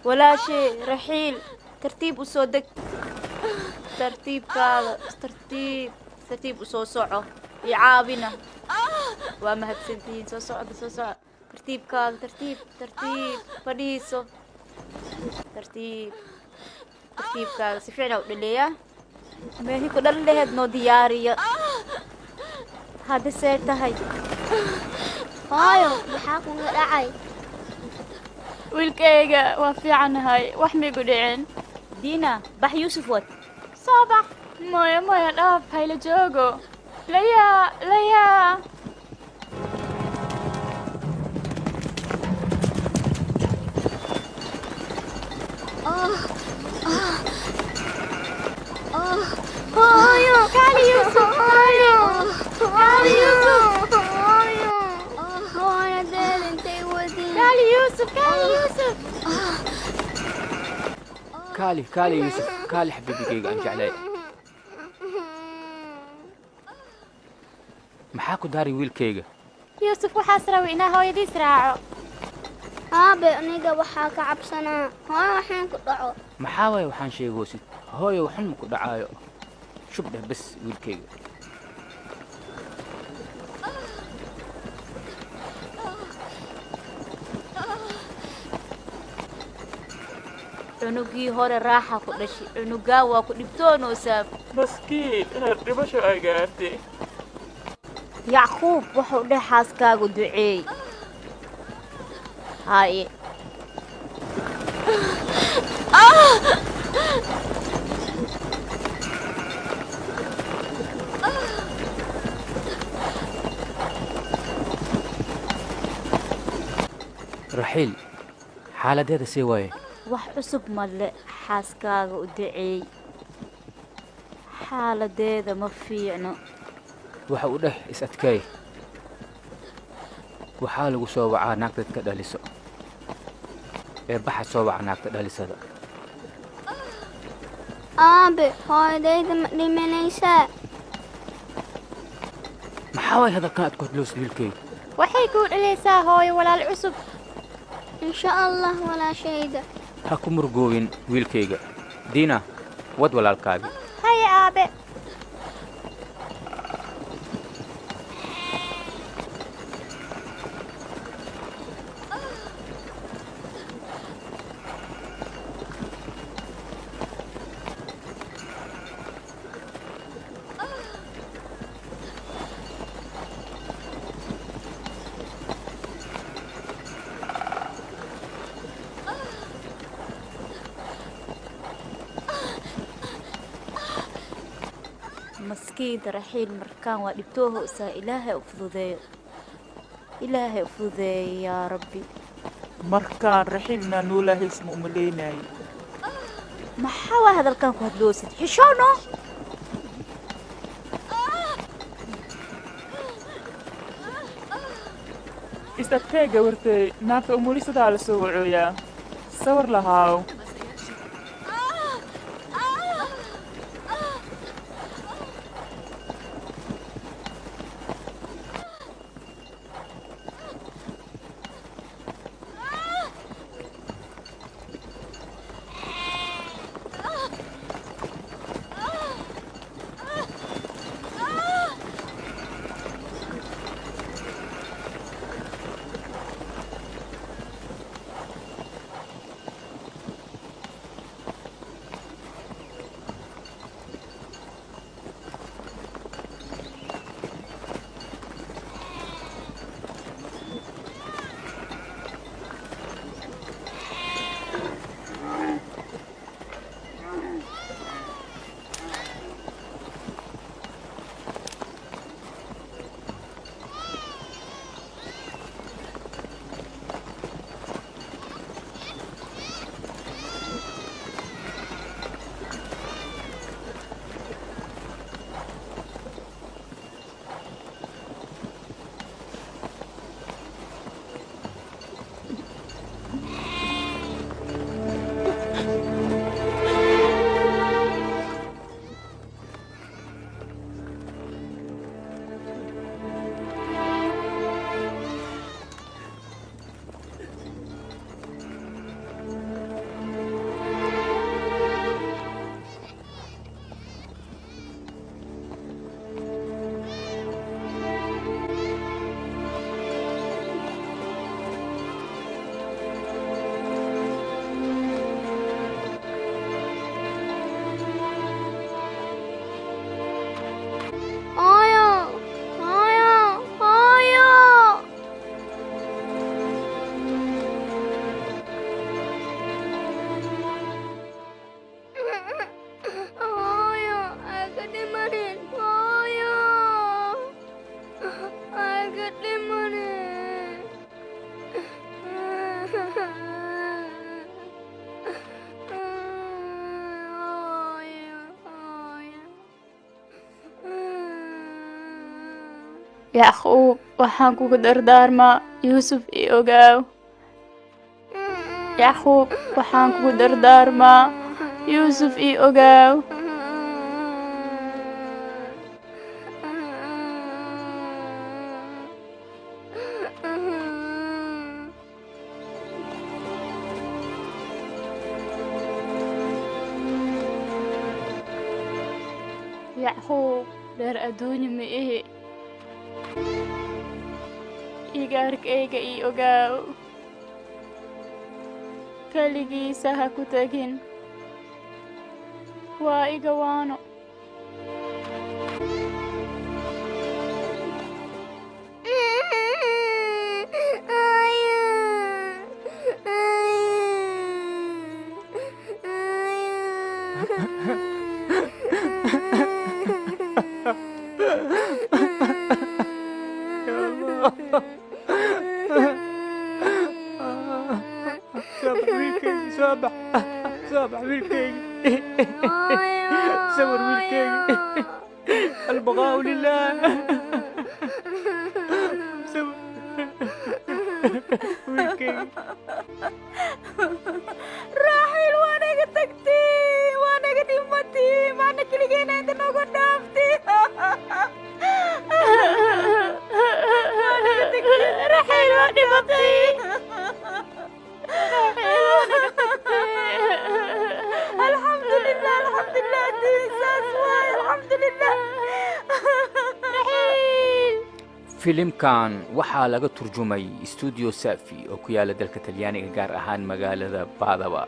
ولا شيء رحيل. ترتيب وصودك. ترتيب كذا ترتيب. ترتيب وصوصعه يعابنا. وما هتسنتين صوصع. ترتيب كذا ترتيب فريسو. ترتيب كذا سفينا ودليا. ما هي كل اللي هدنو ديارية. هذا سيرتهاي. هايو بحاكم دعي wiilkayga waa fiicanahay wax miigu dhicin diina bax yuusuf wad soo bax maya dhaaf hayla joogo layaa هايو kaali yuusuf kaali yuusuf هايو ديل انتي ودي kaali yuusuf كالي يوسف كالي حبيبي كيغا أنت علي محاكو داري ويل كيغا yuusuf waxaas rawi inaa hooyadiis raaco aabe aniga waxaa ka cabsanaa hooyo waxaan ku dhaco محاوي وحان شيغوسي هوي وحنمكو دعايو شبه بس ويل كيغا cunugii hore raaxa ku dhashay cunugaa waa ku dhibtoonoosaa maskiin inaad dhibasho ay gaartay yacquub wuxuu dheh xaaskaagu duceey haye رحيل حالة هذا سواي wax cusub male xaaskaaga u duceey xaaladeeda ma fiicno waxa uu dheh is adkay waxaa lagu soo wacaa naagta ka dhaliso ee baxa soo waca naagta dhalisada aabe hooyadayda ma dhimanaysaa maxaa way hadalkan aad ku hadloos wiilkay waxay kuu dhalaysaa hooyo walaal cusub insha allah walaashayda ha ku murgoowin wiilkayga diina wad walaalkaaga haye aabe مسكين رحيل مركان ودبتوه أسا إلهي أفضي يا ربي markaan raxilna nuulahays ma umalaynay ما حوا هذا الكان كهدلوسد حشونو isadkay gabartay naagta umulisadaa la soo wacooyaa sawir lahaaw yacquub waxaan kugu dardaarmaa yuusuf ii ogaaw yacquub waxaan kugu dardaarmaa yuusuf ii ogaaw yacquub reer adduunya ma ihi igaarkayga ii ogaaw keligiisa ha ku tegin waa iga waano صبح صبح بالكيك صور بالكيك البقاء لله صور بالكيك راحل وانا قتكتي وانا قديمتي معنا كل جينا عندنا قدامتي راحل وانا قتكتي الحمد لله الحمد لله الحمد لله رحيل filimkan waxaa laga turjumay studio safi oo ku yaala dalka talyaaniga gaar ahaan magaalada baadaba